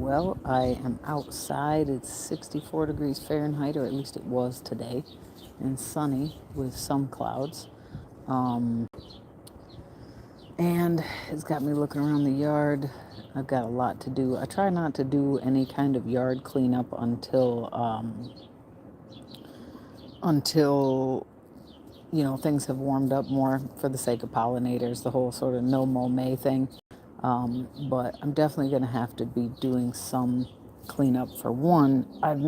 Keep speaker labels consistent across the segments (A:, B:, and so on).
A: Well, I am outside. It's 64 degrees Fahrenheit, or at least it was today, and sunny with some clouds. Um, and it's got me looking around the yard. I've got a lot to do. I try not to do any kind of yard cleanup until things have warmed up more for the sake of pollinators, the whole sort of no mow May thing. But I'm definitely going to have to be doing some cleanup. For one, I've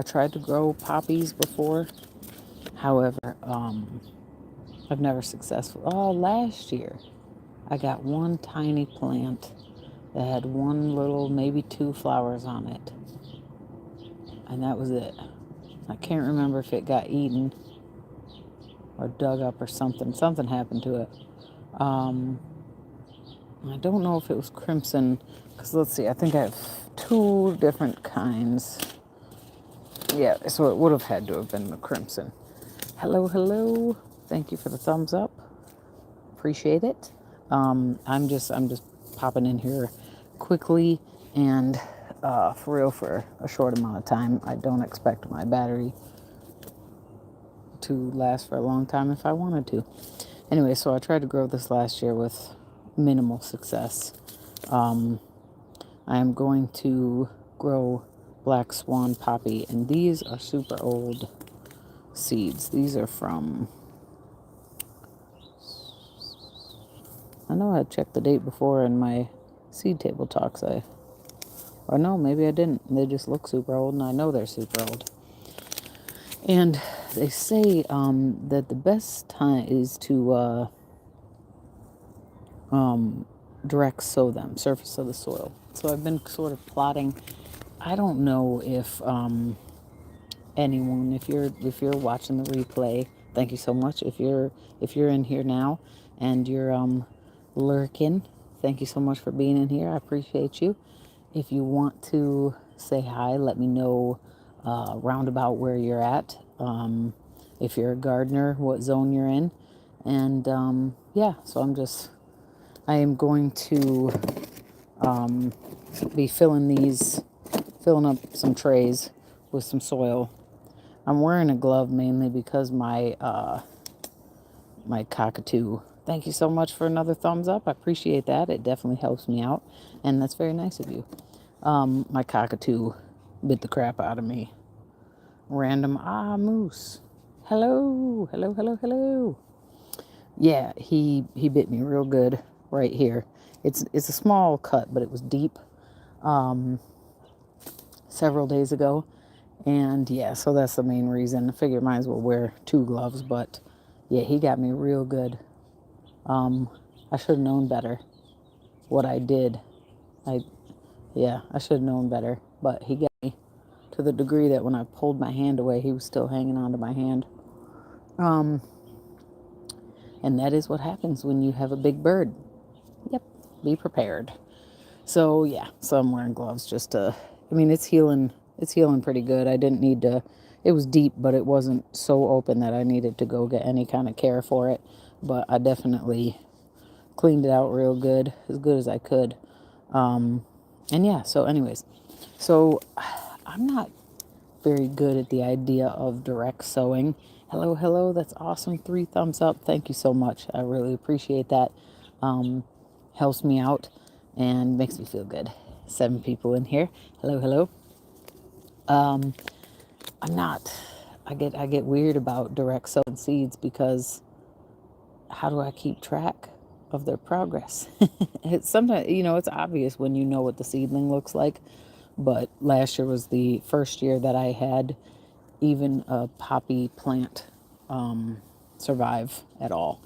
A: tried to grow poppies before. However, I've never successfully. Oh, last year I got one tiny plant that had one little, maybe two flowers on it, and that was it. I can't remember if it got eaten or dug up or something. Something happened to it. Um, I don't know if it was crimson, because let's see, I think I have two different kinds. Yeah, so it would have had to have been the crimson. Hello, hello. Thank you for the thumbs up. Appreciate it. I'm just popping in here quickly and for real for a short amount of time. I don't expect my battery to last for a long time if I wanted to. Anyway, so I tried to grow this last year with minimal success. I am going to grow black swan poppy, and these are super old seeds. These are from, I know I checked the date before in my seed table talks. Or no, maybe I didn't. They just look super old, and I know they're super old. And they say that the best time is to direct sow them, surface of the soil. So I've been sort of plotting. I don't know if anyone, if you're watching the replay, thank you so much. If you're in here now and you're lurking, thank you so much for being in here. I appreciate you. If you want to say hi, let me know roundabout where you're at. If you're a gardener, what zone you're in. And yeah, so I am going to be filling up some trays with some soil. I'm wearing a glove mainly because my cockatoo. Thank you so much for another thumbs up. I appreciate that. It definitely helps me out, and that's very nice of you. My cockatoo bit the crap out of me. Random moose. Hello, hello, hello, hello. Yeah, he bit me real good right here. It's a small cut, but it was deep. Several days ago, and yeah, so that's the main reason. I figure I might as well wear two gloves, but yeah, he got me real good. I should have known better what I did. I I should have known better, but he got me to the degree that when I pulled my hand away, he was still hanging onto my hand. And that is what happens when you have a big bird. Yep, be prepared. So yeah, so I'm wearing gloves just to. I mean, it's healing. It's healing pretty good. I didn't need to. It was deep, but it wasn't so open that I needed to go get any kind of care for it. But I definitely cleaned it out real good, as good as I could. And yeah. So, anyways, so I'm not very good at the idea of direct sewing. Hello, hello. That's awesome. 3 thumbs up. Thank you so much. I really appreciate that. Helps me out and makes me feel good. 7 people in here. Hello, hello. I'm not. I get weird about direct sowing seeds because how do I keep track of their progress? It's sometimes it's obvious when you know what the seedling looks like, but last year was the first year that I had even a poppy plant survive at all.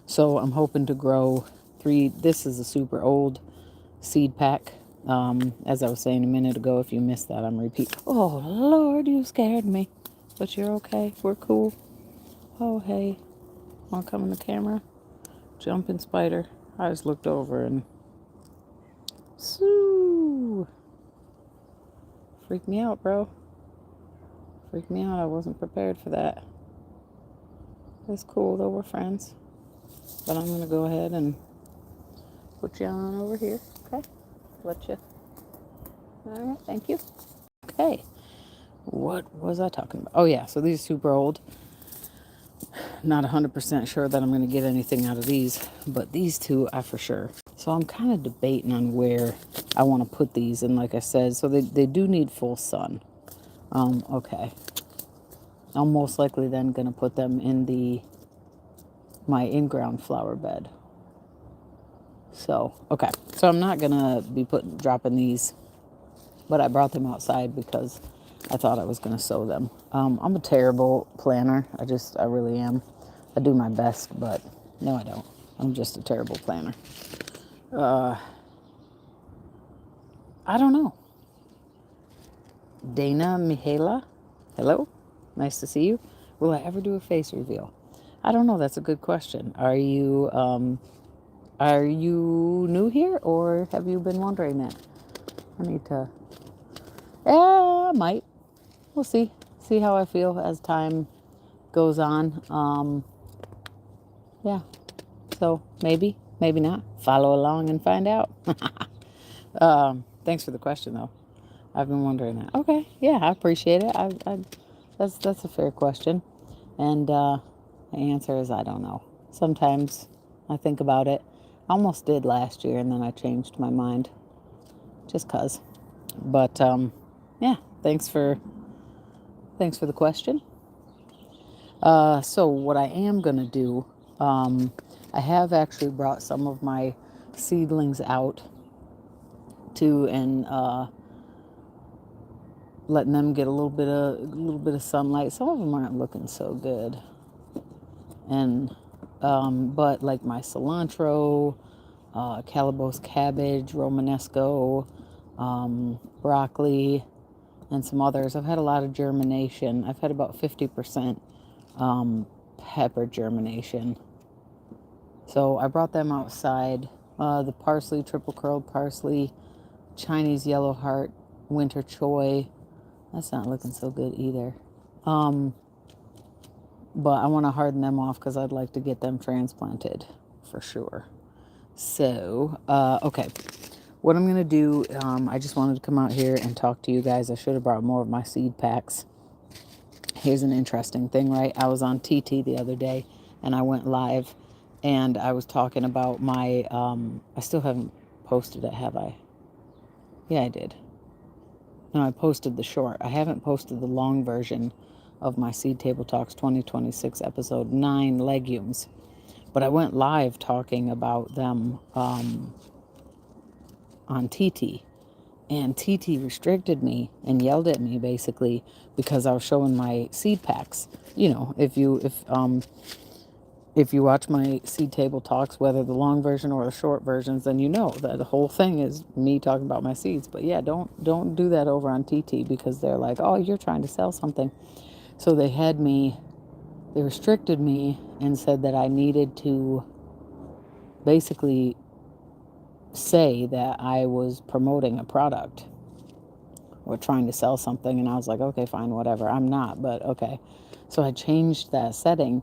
A: So I'm hoping to grow 3. This is a super old seed pack. As I was saying a minute ago, if you missed that, I'm repeat. Oh Lord, you scared me, but you're okay. We're cool. Oh hey, wanna come in the camera? Jumping spider. I just looked over and Sue, freaked me out, bro. Freaked me out. I wasn't prepared for that. It's cool though. We're friends. But I'm gonna go ahead and put you on over here. Okay. Let you All right, thank you. Okay, what was I talking about? Oh yeah, so these are super old. Not 100% sure that I'm going to get anything out of these, but these two I for sure. So I'm kind of debating on where I want to put these. And like I said, so they do need full sun. Okay. I'm most likely then going to put them in my in-ground flower bed. So, okay. So I'm not going to be dropping these, but I brought them outside because I thought I was going to sow them. I'm a terrible planner. I really am. I do my best, but no, I don't. I'm just a terrible planner. I don't know. Dana Mihaela, hello. Nice to see you. Will I ever do a face reveal? I don't know. That's a good question. Are you new here or have you been wondering that? I need to. Yeah, I might. We'll see. See how I feel as time goes on. Yeah. So maybe, maybe not. Follow along and find out. Thanks for the question, though. I've been wondering that. Okay. Yeah, I appreciate it. That's a fair question, and the answer is I don't know. Sometimes I think about it. I almost did last year, and then I changed my mind, just cause. But yeah. Thanks for the question. So what I am gonna do, I have actually brought some of my seedlings out to and letting them get a little bit of sunlight. Some of them aren't looking so good, and but like my cilantro, Calabos cabbage, Romanesco, broccoli, and some others. I've had a lot of germination. I've had about 50% pepper germination. So I brought them outside. The parsley, triple curled parsley, Chinese yellow heart, winter choy. That's not looking so good either. But I want to harden them off because I'd like to get them transplanted for sure. So, okay. What I'm going to do, I just wanted to come out here and talk to you guys. I should have brought more of my seed packs. Here's an interesting thing, right? I was on TT the other day and I went live and I was talking about my, I still haven't posted it, have I? Yeah, I did. No, I posted the short. I haven't posted the long version of my Seed Table Talks 2026 episode 9 legumes. But I went live talking about them on TT. And TT restricted me and yelled at me basically because I was showing my seed packs. You know, if you watch my Seed Table Talks, whether the long version or the short versions, then you know that the whole thing is me talking about my seeds. But yeah, don't do that over on TT because they're like, oh, you're trying to sell something. So they restricted me and said that I needed to basically say that I was promoting a product or trying to sell something. And I was like, okay, fine, whatever. I'm not, but okay. So I changed that setting.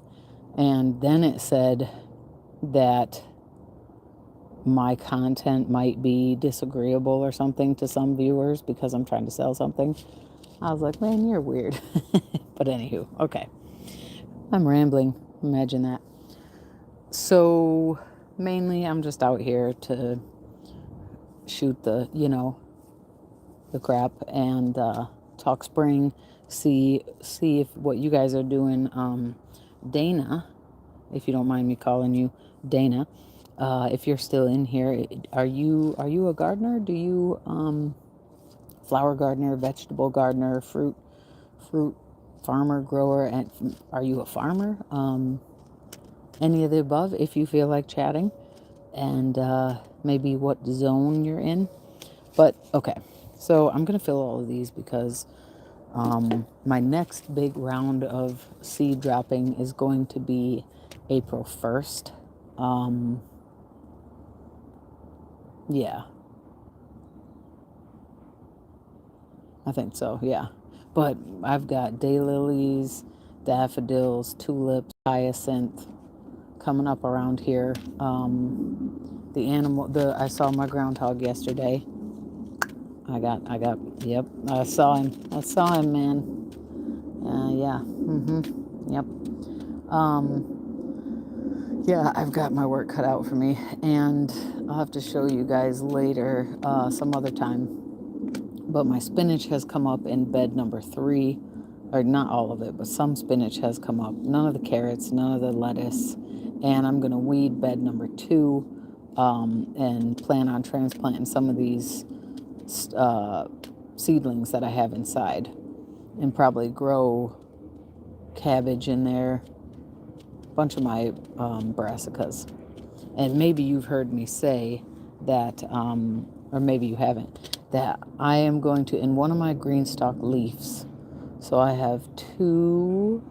A: And then it said that my content might be disagreeable or something to some viewers because I'm trying to sell something. I was like, man, you're weird. But anywho, okay. I'm rambling. Imagine that. So mainly I'm just out here to shoot the crap and talk spring, see if what you guys are doing. Dana, if you don't mind me calling you Dana, if you're still in here, are you a gardener? Do you flower gardener, vegetable gardener, fruit farmer, grower, and are you a farmer? Any of the above, if you feel like chatting, and maybe what zone you're in. But okay, so I'm gonna fill all of these because my next big round of seed dropping is going to be April 1st. Yeah, I think so, yeah. But I've got daylilies, daffodils, tulips, hyacinth coming up around here. I saw my groundhog yesterday. Yep, I saw him, man. Yeah. Yep. Um, yeah, I've got my work cut out for me, and I'll have to show you guys later, some other time. But my spinach has come up in bed number 3, or not all of it, but some spinach has come up. None of the carrots, none of the lettuce, and I'm gonna weed bed number 2, and plan on transplanting some of these seedlings that I have inside, and probably grow cabbage in there, a bunch of my brassicas. And maybe you've heard me say that, or maybe you haven't, that I am going to, in one of my green stalk leaves, so I have 2,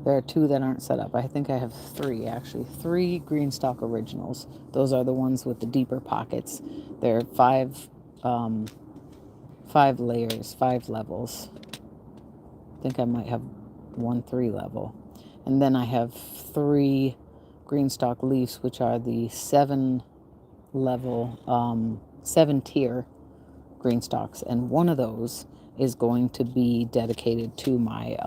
A: there are 2 that aren't set up. I think I have 3, actually. 3 green stalk originals. Those are the ones with the deeper pockets. They're 5 layers, 5 levels. I think I might have 1 3 level. And then I have 3 green stalk leaves, which are the 7 level, 7 tier green stalks. And one of those is going to be dedicated to my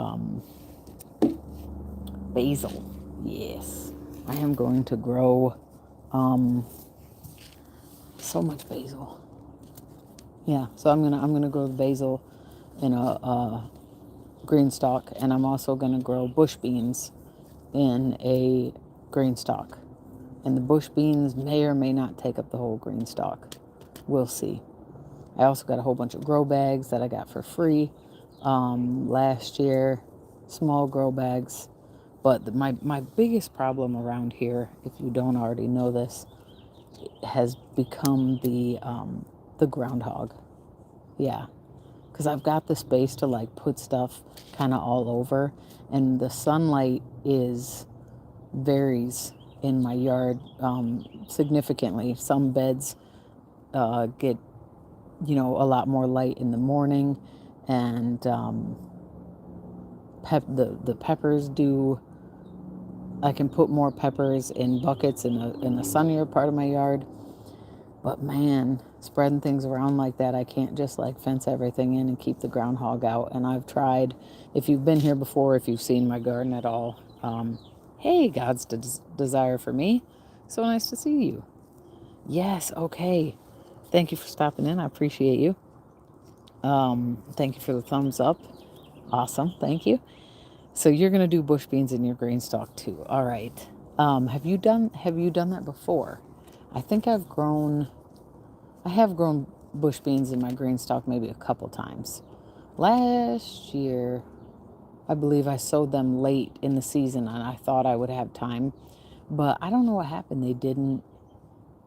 A: basil. Yes, I am going to grow so much basil. Yeah, so I'm gonna grow the basil in a green stalk, and I'm also gonna grow bush beans in a green stalk. And the bush beans may or may not take up the whole green stalk. We'll see. I also got a whole bunch of grow bags that I got for free last year, small grow bags. But my biggest problem around here, if you don't already know this, has become the groundhog. Yeah, because I've got the space to like put stuff kind of all over, and the sunlight is varies in my yard significantly. Some beds get a lot more light in the morning, and the peppers do. I can put more peppers in buckets in the sunnier part of my yard. But man, spreading things around like that, I can't just like fence everything in and keep the groundhog out. And I've tried. If you've been here before, if you've seen my garden at all, hey, God's desire for me. So nice to see you. Yes, okay. Thank you for stopping in. I appreciate you. Thank you for the thumbs up. Awesome. Thank you. So you're gonna do bush beans in your green stalk too. All right. Have you done that before? I think I have grown bush beans in my green stalk maybe a couple times. Last year, I believe I sowed them late in the season, and I thought I would have time, but I don't know what happened. They didn't.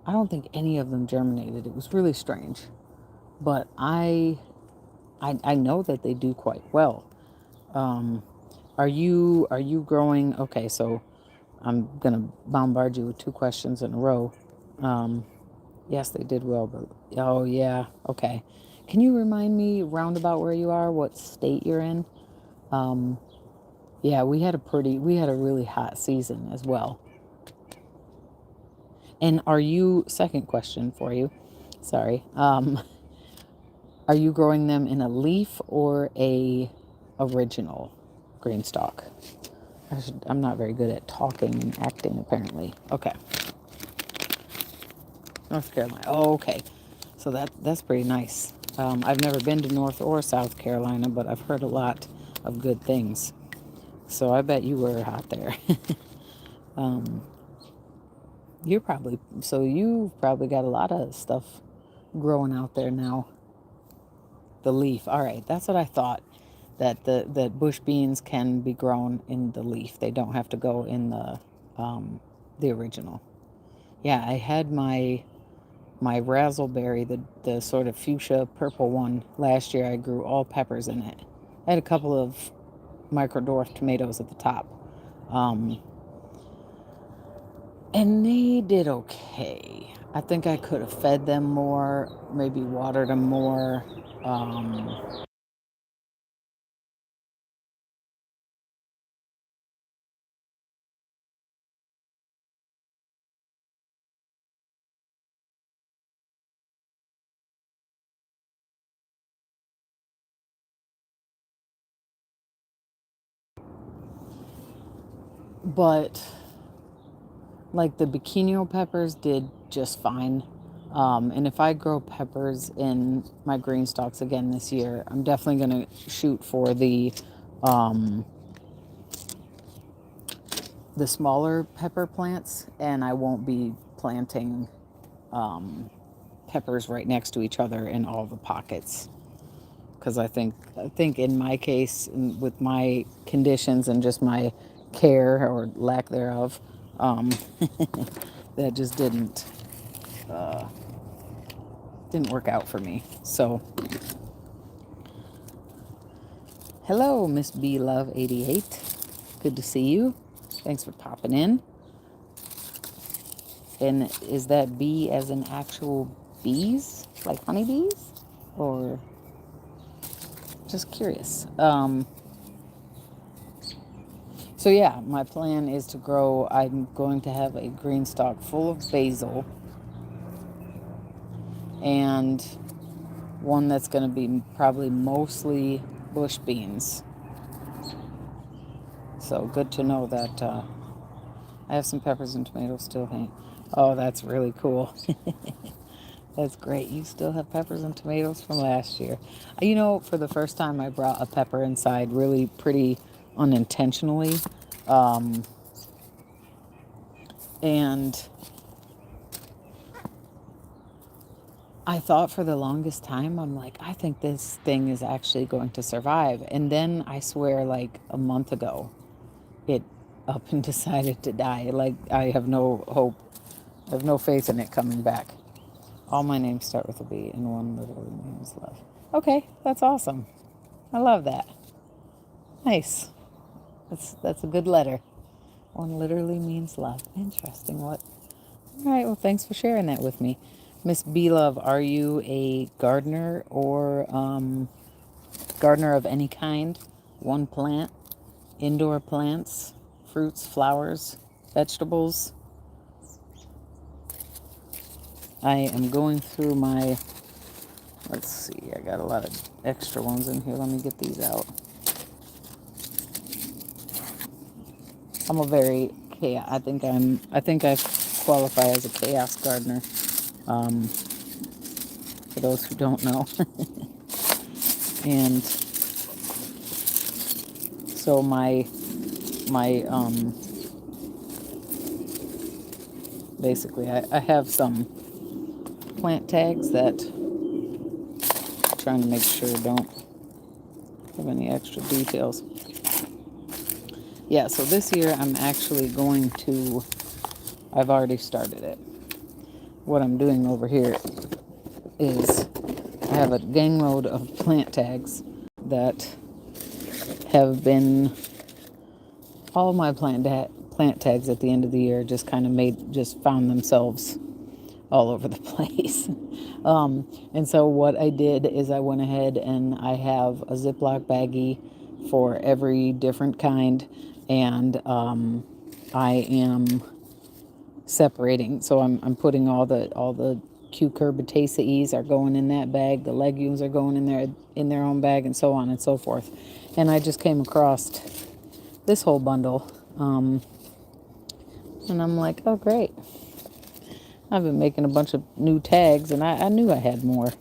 A: I don't think any of them germinated. It was really strange, but I know that they do quite well. Um, are you growing? Okay, so I'm gonna bombard you with 2 questions in a row. Um, yes, they did well, but oh yeah, okay. Can you remind me roundabout where you are, what state you're in? Um, yeah, we had a really hot season as well. And second question for you, sorry, are you growing them in a leaf or a original green stalk? I'm not very good at talking and acting, apparently. Okay. North Carolina. Oh, okay. So that's pretty nice. I've never been to North or South Carolina, but I've heard a lot of good things. So I bet you were hot there. um, you've probably got a lot of stuff growing out there now. The leaf. All right, that's what I thought. That bush beans can be grown in the leaf. They don't have to go in the original. Yeah, I had my razzleberry, the sort of fuchsia purple one, last year. I grew all peppers in it. I had a couple of micro dwarf tomatoes at the top. Um, and they did okay. I think I could have fed them more, maybe watered them more. Um, But like the Bikini peppers did just fine. And if I grow peppers in my green stalks again this year, I'm definitely going to shoot for the smaller pepper plants, and I won't be planting peppers right next to each other in all the pockets, because I think in my case, with my conditions and just my care or lack thereof, um, that just didn't work out for me. So, hello, Miss B Love 88. Good to see you. Thanks for popping in. And is that bee as in actual bees, like honeybees, or just curious? So yeah, my plan is to grow. I'm going to have a green stalk full of basil and one that's going to be probably mostly bush beans. So good to know that I have some peppers and tomatoes still hanging. Oh, that's really cool. That's great. You still have peppers and tomatoes from last year. For the first time, I brought a pepper inside really pretty unintentionally. And I thought for the longest time, I'm like, I think this thing is actually going to survive. And then I swear, like a month ago, it up and decided to die. Like, I have no hope. I have no faith in it coming back. All my names start with a B, and one literally means love. Okay, that's awesome. I love that. Nice. That's a good letter. One literally means love. Interesting. What? All right. Well, thanks for sharing that with me, Miss B Love. Are you a gardener or gardener of any kind? One plant, indoor plants, fruits, flowers, vegetables. I am going through my. Let's see. I got a lot of extra ones in here. Let me get these out. I'm a very I think I qualify as a chaos gardener. For those who don't know, and so my basically I have some plant tags that I'm trying to make sure don't have any extra details. Yeah, so this year I'm actually going to. I've already started it. What I'm doing over here is I have a gang load of plant tags that have been all my plant tags at the end of the year just found themselves all over the place. And so what I did is I went ahead and I have a Ziploc baggie for every different kind, and I am separating. So I'm putting all the cucurbitaceae are going in that bag, the legumes are going in their own bag, and so on and so forth. And I just came across this whole bundle, and I'm like, oh great! I've been making a bunch of new tags, and I knew I had more,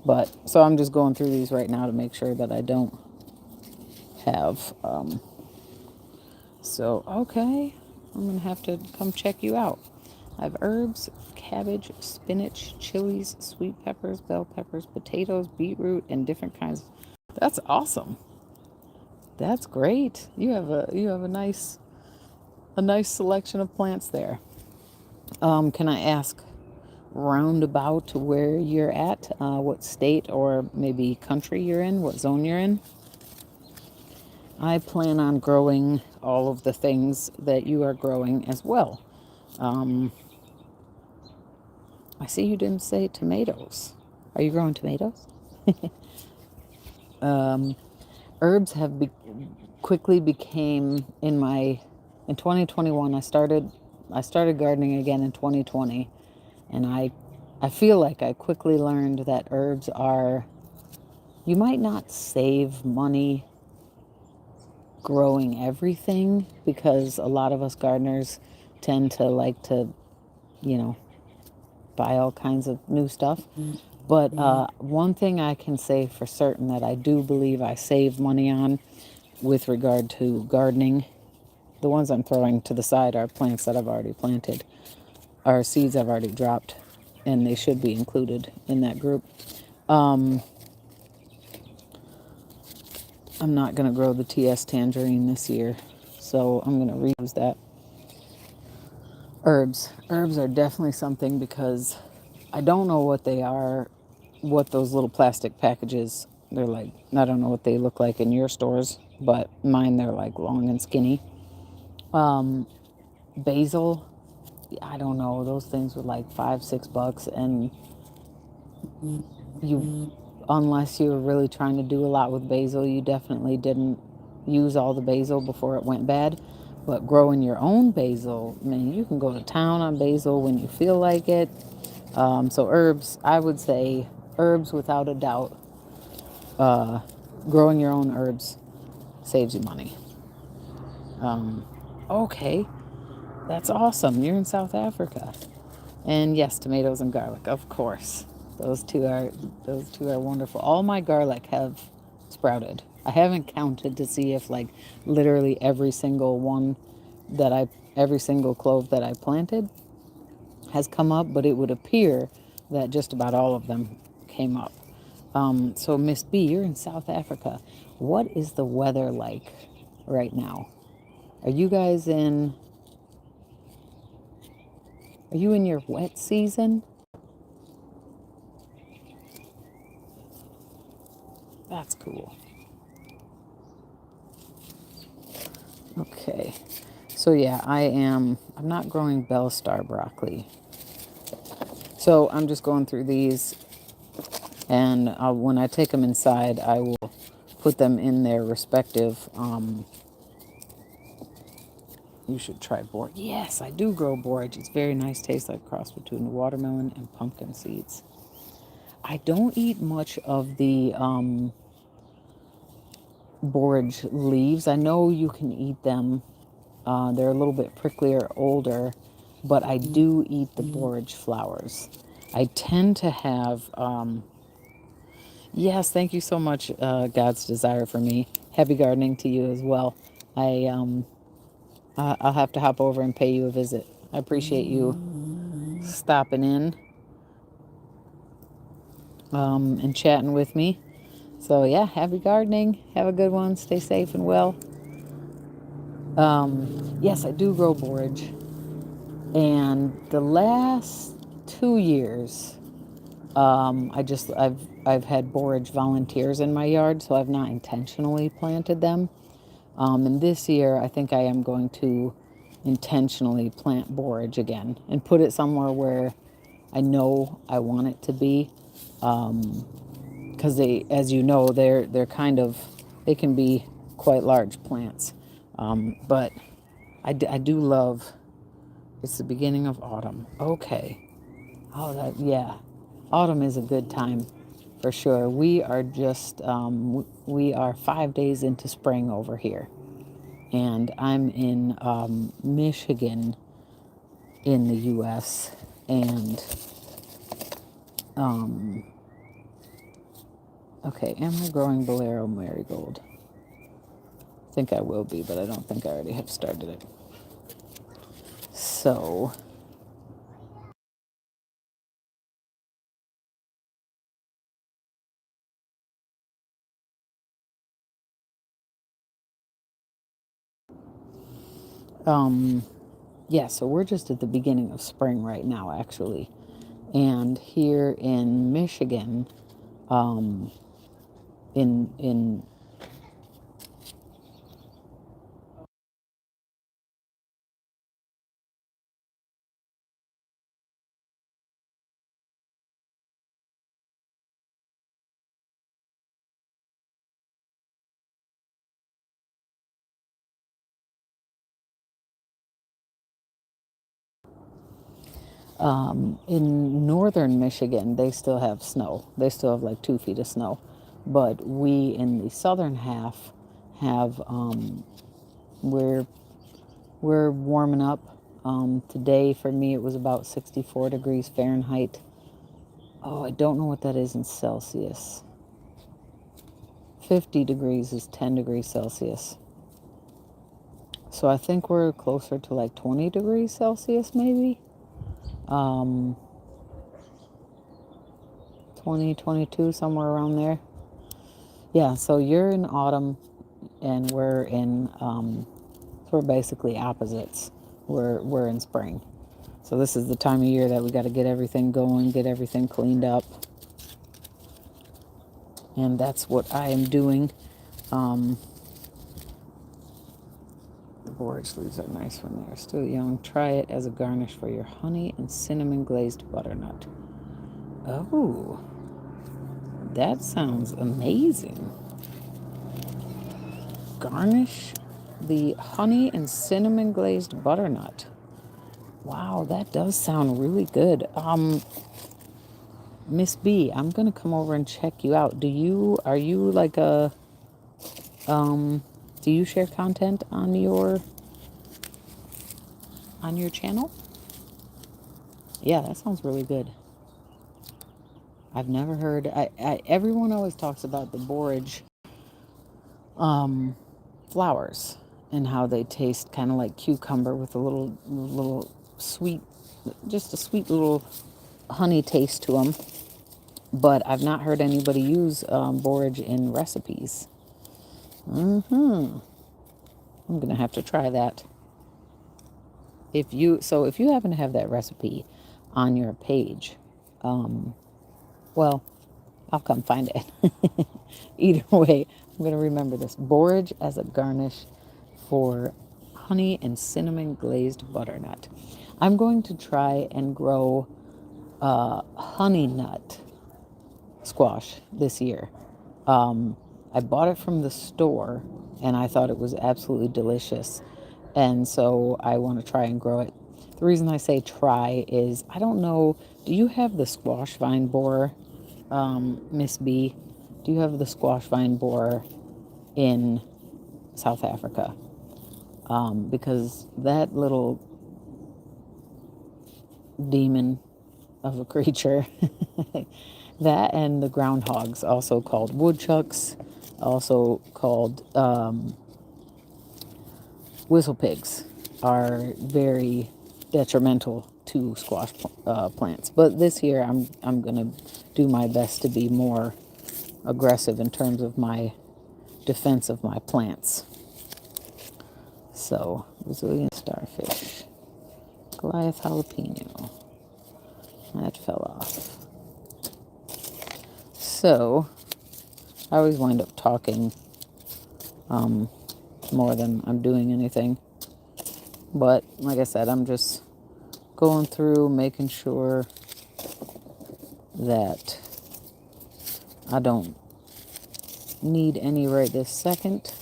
A: but so I'm just going through these right now to make sure that I don't have. So okay, I'm gonna have to come check you out. I have herbs, cabbage, spinach, chilies, sweet peppers, bell peppers, potatoes, beetroot, and different kinds. That's awesome. That's great. You have a nice selection of plants there. Can I ask roundabout where you're at, what state or maybe country you're in, what zone you're in? I plan on growing all of the things that you are growing as well. I see you didn't say tomatoes. Are you growing tomatoes? Herbs quickly became in 2021. I started gardening again in 2020, and I feel like I quickly learned that herbs are, you might not save money growing everything, because a lot of us gardeners tend to like to, you know, buy all kinds of new stuff. But one thing I can say for certain that I do believe I save money on with regard to gardening, the ones I'm throwing to the side are plants that I've already planted, are seeds I've already dropped, and they should be included in that group. I'm not going to grow the TS tangerine this year, so I'm going to reuse that. Herbs. Herbs are definitely something, because I don't know what they are, what those little plastic packages, they're like, I don't know what they look like in your stores, but mine, they're like long and skinny. Basil, I don't know, those things were like $5-6, and you, unless you were really trying to do a lot with basil, you definitely didn't use all the basil before it went bad. But growing your own basil, man, you can go to town on basil when you feel like it. So herbs, I would say herbs without a doubt. Growing your own herbs saves you money. Okay, that's awesome. You're in South Africa. And yes, tomatoes and garlic, of course. Those two are wonderful. All my garlic have sprouted. I haven't counted to see if like literally every single one every single clove that I planted has come up, but it would appear that just about all of them came up. So Miss B, you're in South Africa. What is the weather like right now? Are you guys in? Are you in your wet season? That's cool. Okay. So yeah, I'm not growing Bell Star broccoli. So I'm just going through these, and when I take them inside, I will put them in their respective. You should try borage. Yes, I do grow borage. It's very nice. Tastes like a cross between watermelon and pumpkin seeds. I don't eat much of the borage leaves. I know you can eat them. They're a little bit pricklier, older, but I do eat the borage flowers. I tend to have, yes, thank you so much, God's Desire for me. Happy gardening to you as well. I'll have to hop over and pay you a visit. I appreciate you stopping in and chatting with me. So yeah, happy gardening. Have a good one. Stay safe and well. Yes, I do grow borage. And the last 2 years, I've had borage volunteers in my yard, so I've not intentionally planted them. And this year, I think I am going to intentionally plant borage again and put it somewhere where I know I want it to be. Because they, as you know, they're kind of, they can be quite large plants. But I do love. It's the beginning of autumn. Okay. Oh, yeah. Autumn is a good time for sure. We are just, we are 5 days into spring over here. And I'm in Michigan in the U.S. And, okay, am I growing Bolero marigold? I think I will be, but I don't think I already have started it. So, yeah, so we're just at the beginning of spring right now, actually. And here in Michigan, in in northern Michigan, they still have snow. They still have like 2 feet of snow. But we in the southern half have, we're warming up. Today for me it was about 64 degrees Fahrenheit. Oh, I don't know what that is in Celsius. 50 degrees is 10 degrees Celsius. So I think we're closer to like 20 degrees Celsius maybe. 20, 22, somewhere around there. Yeah, so you're in autumn and we're in, we're basically opposites. We're in spring. So this is the time of year that we got to get everything going, get everything cleaned up. And that's what I am doing. The borage leaves are nice when they're still young. Try it as a garnish for your honey and cinnamon glazed butternut. Oh, that sounds amazing. Garnish the honey and cinnamon glazed butternut. Wow, that does sound really good. Miss B, I'm gonna come over and check you out. Are you like a, do you share content on your channel? Yeah, that sounds really good. I've never heard, everyone always talks about the borage, flowers and how they taste kind of like cucumber with a little sweet, just a sweet little honey taste to them. But I've not heard anybody use borage in recipes. I'm gonna have to try that. If you happen to have that recipe on your page, well, I'll come find it. Either way, I'm gonna remember this: borage as a garnish for honey and cinnamon glazed butternut. I'm going to try and grow honey nut squash this year. I bought it from the store and I thought it was absolutely delicious. And so I want to try and grow it. The reason I say try is I don't know. Do you have the squash vine borer, Miss B? Do you have the squash vine borer in South Africa? Because that little demon of a creature, that and the groundhogs, also called woodchucks, also called whistle pigs, are very detrimental to squash plants. But this year I'm gonna do my best to be more aggressive in terms of my defense of my plants. So, Brazilian starfish, Goliath jalapeno, that fell off. So, I always wind up talking more than I'm doing anything. But like I said, I'm just going through, making sure that I don't need any right this second.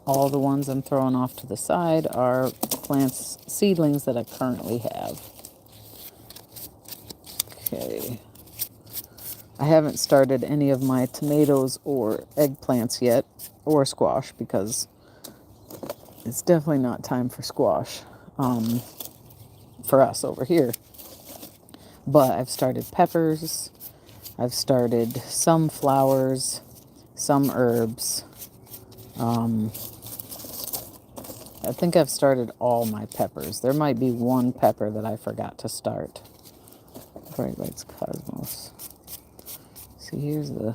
A: All the ones I'm throwing off to the side are plants, seedlings that I currently have. Okay. I haven't started any of my tomatoes or eggplants yet, or squash, because it's definitely not time for squash for us over here. But I've started peppers, I've started some flowers, some herbs. I think I've started all my peppers. There might be one pepper that I forgot to start. Bright Lights Cosmos. See, here's the...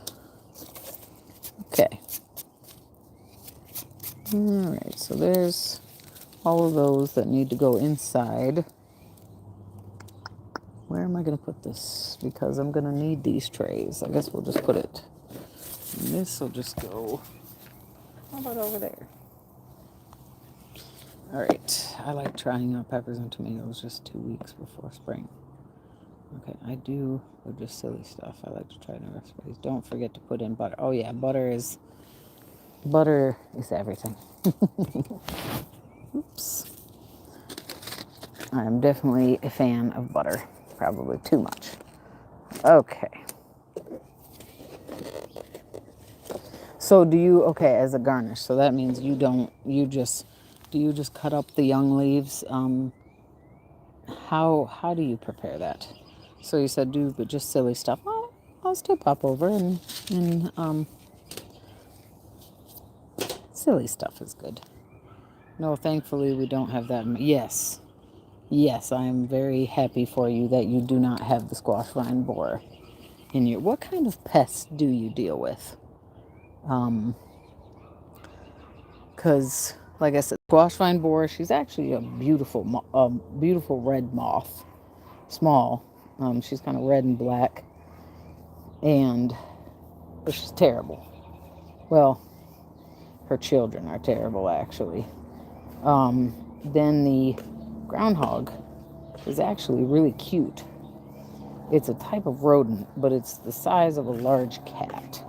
A: Okay. Alright, so there's all of those that need to go inside. Where am I going to put this? Because I'm going to need these trays. I guess we'll just put it... This will just go... How about over there? Alright, I like trying out peppers and tomatoes just 2 weeks before spring. Okay, I do just silly stuff. I like to try new recipes. Don't forget to put in butter. Oh yeah, butter is everything. Oops. I'm definitely a fan of butter. Probably too much. Okay. So do you, okay, as a garnish, so that means you don't, do you just cut up the young leaves? How do you prepare that? So you said do but just silly stuff. I'll still pop over and silly stuff is good. No, thankfully we don't have that. Yes. Yes, I am very happy for you that you do not have the squash vine borer in your. What kind of pests do you deal with? Because, like I said, squash vine borer, she's actually a beautiful red moth. Small. She's kind of red and black. But she's terrible. Well, her children are terrible, actually. Then the groundhog is actually really cute. It's a type of rodent, but it's the size of a large cat.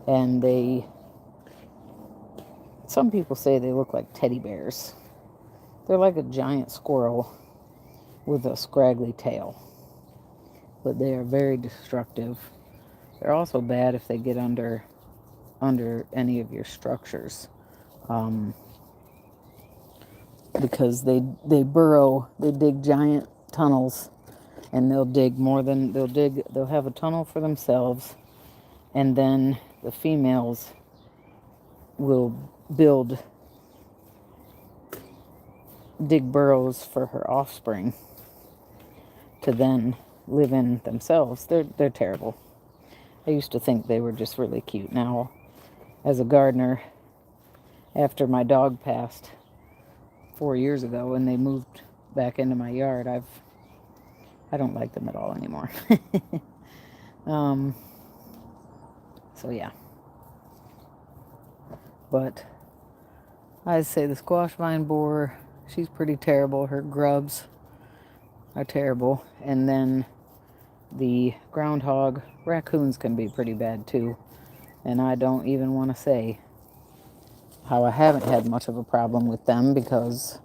A: And some people say they look like teddy bears. They're like a giant squirrel with a scraggly tail. But they are very destructive. They're also bad if they get under any of your structures. Because they burrow, they dig giant tunnels, and they'll have a tunnel for themselves, and then the females will dig burrows for her offspring to then live in themselves. They're terrible. I used to think they were just really cute. Now, as a gardener, after my dog passed 4 years ago and they moved back into my yard, I don't like them at all anymore. So yeah. But I'd say the squash vine borer, she's pretty terrible. Her grubs are terrible. And then the groundhog, raccoons can be pretty bad too. And I don't even want to say how I haven't had much of a problem with them because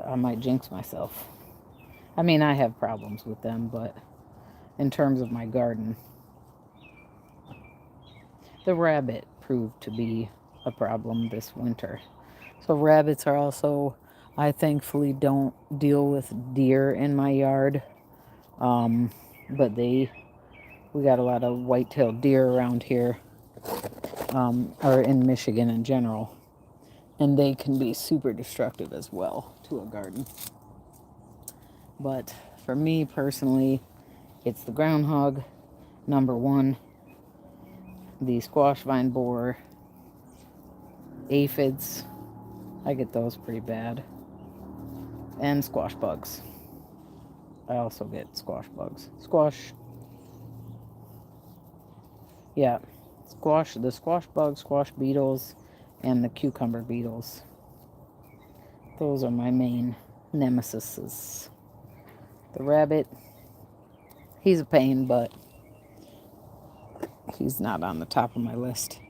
A: I might jinx myself. I mean, I have problems with them, but in terms of my garden, the rabbit proved to be a problem this winter. So rabbits are also, I thankfully don't deal with deer in my yard. But we got a lot of white-tailed deer around here, or in Michigan in general. And they can be super destructive as well to a garden. But for me personally, it's the groundhog, number one, the squash vine borer, aphids, I get those pretty bad, and squash bugs. I also get squash bugs. The squash bugs, squash beetles, and the cucumber beetles. Those are my main nemesis. The rabbit, he's a pain, but he's not on the top of my list.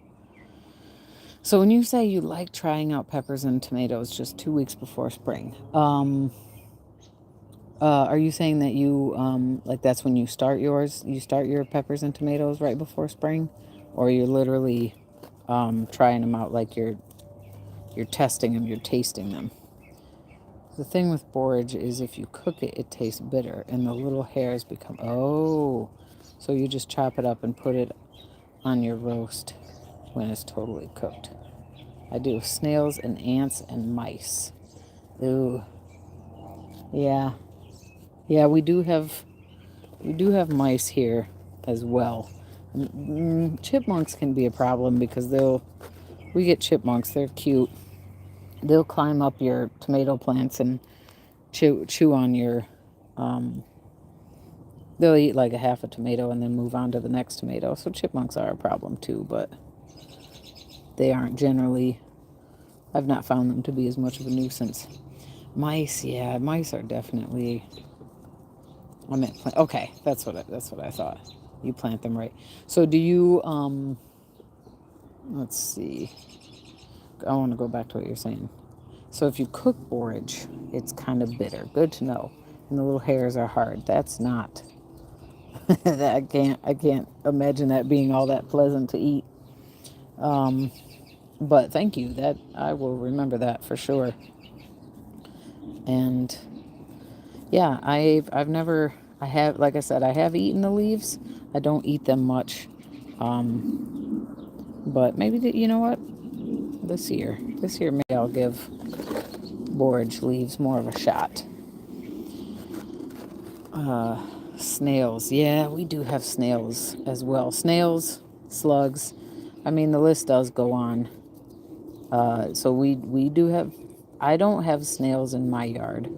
A: So when you say you like trying out peppers and tomatoes just 2 weeks before spring, are you saying that you, like that's when you start yours? You start your peppers and tomatoes right before spring? Or you're literally trying them out like you're testing them, you're tasting them? The thing with borage is if you cook it, it tastes bitter and the little hairs become, so you just chop it up and put it on your roast when it's totally cooked. I do snails and ants and mice. Ooh. Yeah. Yeah, we do have mice here as well. Chipmunks can be a problem because we get chipmunks, they're cute. They'll climb up your tomato plants and chew on your, they'll eat like a half a tomato and then move on to the next tomato. So chipmunks are a problem too, but they aren't generally, I've not found them to be as much of a nuisance. Mice, yeah, mice are definitely, okay, that's what I thought. You plant them right. So do you, let's see. I want to go back to what you're saying. So if you cook borage, it's kind of bitter. Good to know. And the little hairs are hard. That's not, I can't imagine that being all that pleasant to eat. But thank you. That I will remember that for sure. And yeah, I've never I have like I said I have eaten the leaves. I don't eat them much. But maybe you know what? This year maybe I'll give borage leaves more of a shot. Snails. Yeah, we do have snails as well. Snails, slugs. I mean, the list does go on. So we do have. I don't have snails in my yard,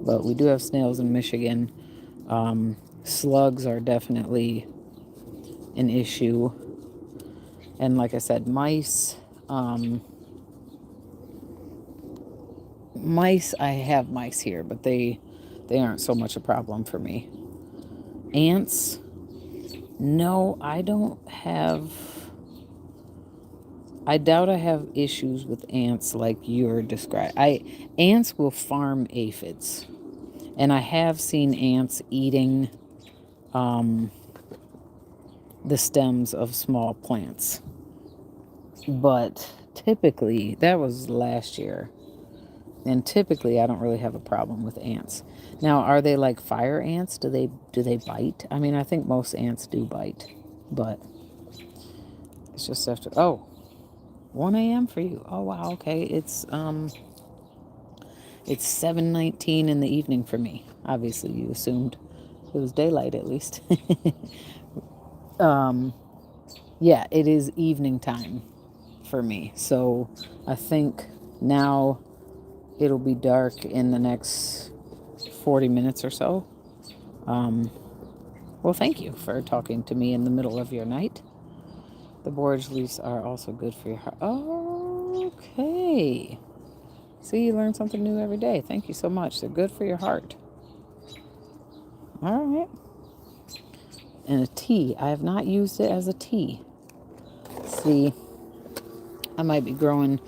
A: but we do have snails in Michigan. Slugs are definitely an issue, and like I said, mice. Mice. I have mice here, but they aren't so much a problem for me. Ants. No, I don't have. I doubt I have issues with ants like you're describing. Ants will farm aphids, and I have seen ants eating the stems of small plants. But typically, that was last year, and typically I don't really have a problem with ants. Now, are they like fire ants? Do they bite? I mean, I think most ants do bite, but it's just after 1 a.m. for you. Oh wow, okay. It's 7:19 in the evening for me. Obviously, you assumed it was daylight at least. Yeah, it is evening time for me. So I think now it'll be dark in the next 40 minutes or so. Well, thank you for talking to me in the middle of your night. The borage leaves are also good for your heart. Okay. See, you learn something new every day. Thank you so much. They're good for your heart. All right. And a tea. I have not used it as a tea. See, I might be growing.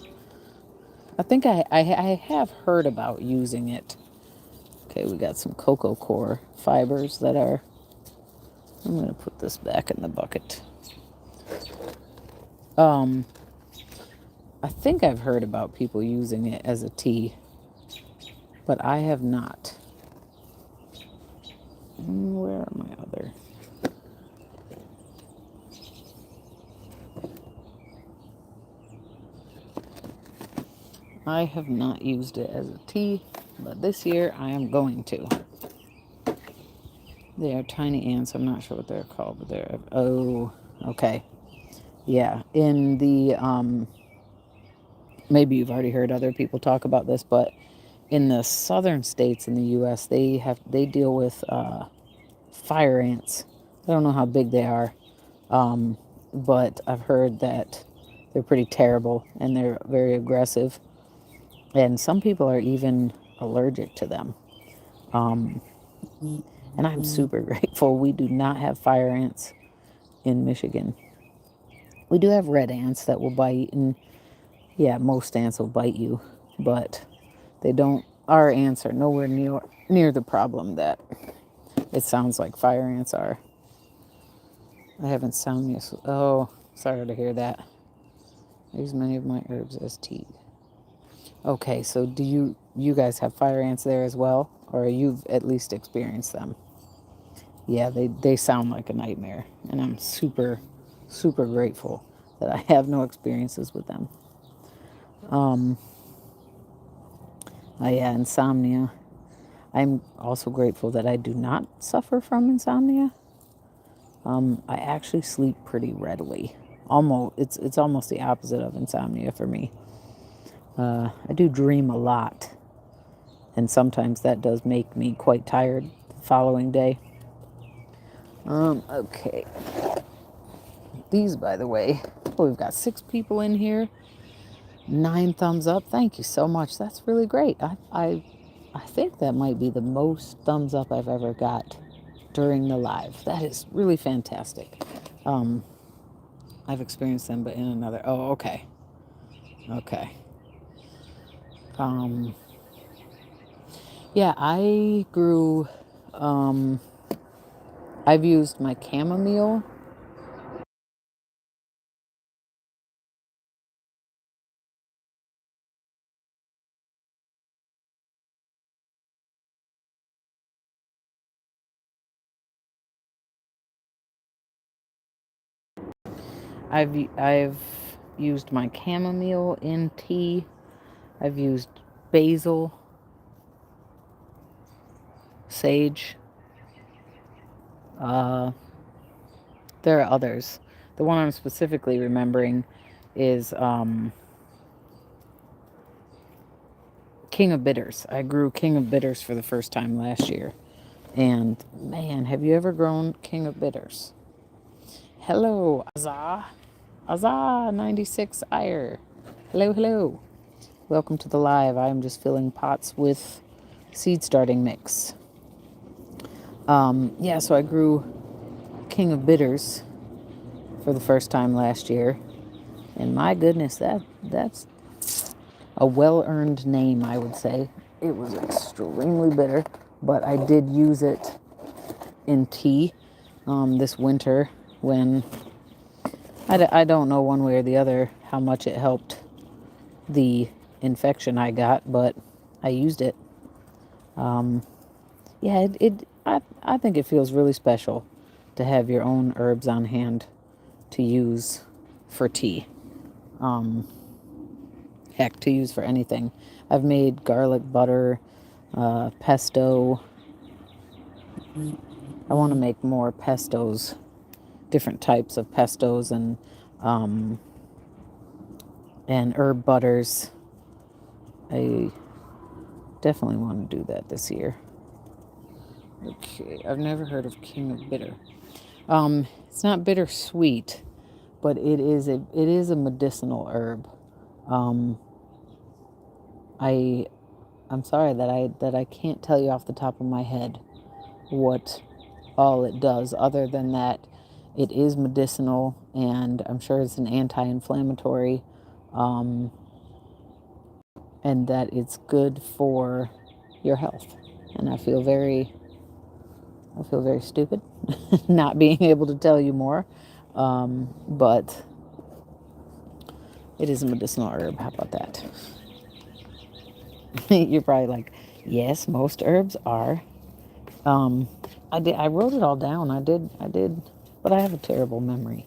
A: I think I have heard about using it. Okay, we got some cocoa core fibers that are. I'm going to put this back in the bucket. I think I've heard about people using it as a tea, but I have not. Where are my other? I have not used it as a tea, but this year I am going to. They are tiny ants. I'm not sure what they're called, but they're. Oh, okay. Yeah. In the. Maybe you've already heard other people talk about this, but in the southern states in the U.S., they deal with fire ants. I don't know how big they are, but I've heard that they're pretty terrible and they're very aggressive. And some people are even allergic to them. And I'm super grateful we do not have fire ants in Michigan. We do have red ants that will bite, and yeah, most ants will bite you, but they don't. Our ants are nowhere near the problem that it sounds like fire ants are. I haven't sound yes. Oh, sorry to hear that. I use many of my herbs as tea. Okay, so do you guys have fire ants there as well, or you've at least experienced them? Yeah, they sound like a nightmare, and I'm super super grateful that I have no experiences with them. Oh yeah, insomnia. I'm also grateful that I do not suffer from insomnia. I actually sleep pretty readily. Almost, it's almost the opposite of insomnia for me. I do dream a lot, and sometimes that does make me quite tired the following day. Okay. These, by the way, we've got 6 people in here. 9 thumbs up. Thank you so much. That's really great. I think that might be the most thumbs up I've ever got during the live. That is really fantastic. I've experienced them, but in another. Oh, okay. Okay. Yeah, I grew. I've used my chamomile I've used my chamomile in tea. I've used basil, sage. Uh, there are others. The one I'm specifically remembering is King of Bitters. I grew King of Bitters for the first time last year. And man, have you ever grown King of Bitters? Hello, Azah. Azah 96 Ire. Hello, hello. Welcome to the live. I am just filling pots with seed starting mix. Yeah, so I grew King of Bitters for the first time last year. And my goodness, that's a well-earned name, I would say. It was extremely bitter, but I did use it in tea this winter when I don't know one way or the other how much it helped the infection I got, but I used it. Yeah, I think it feels really special to have your own herbs on hand to use for tea. Heck, to use for anything. I've made garlic butter, pesto. I want to make more pestos, different types of pestos and herb butters. I definitely want to do that this year. Okay, I've never heard of King of Bitter. It's not bittersweet, but it is a medicinal herb. I'm sorry that I can't tell you off the top of my head what all it does, other than that it is medicinal, and I'm sure it's an anti-inflammatory, and that it's good for your health. And I feel very stupid not being able to tell you more, but it is a medicinal herb. How about that? You're probably like, yes, most herbs are. I wrote it all down. I did, but I have a terrible memory.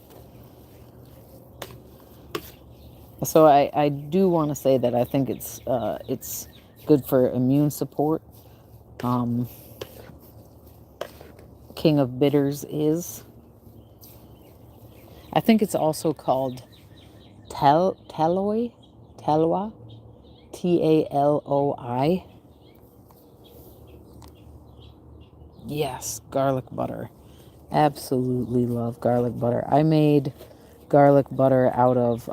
A: So I do want to say that I think it's good for immune support. King of Bitters is. I think it's also called Taloi, Taloi. Yes, garlic butter. Absolutely love garlic butter. I made garlic butter out of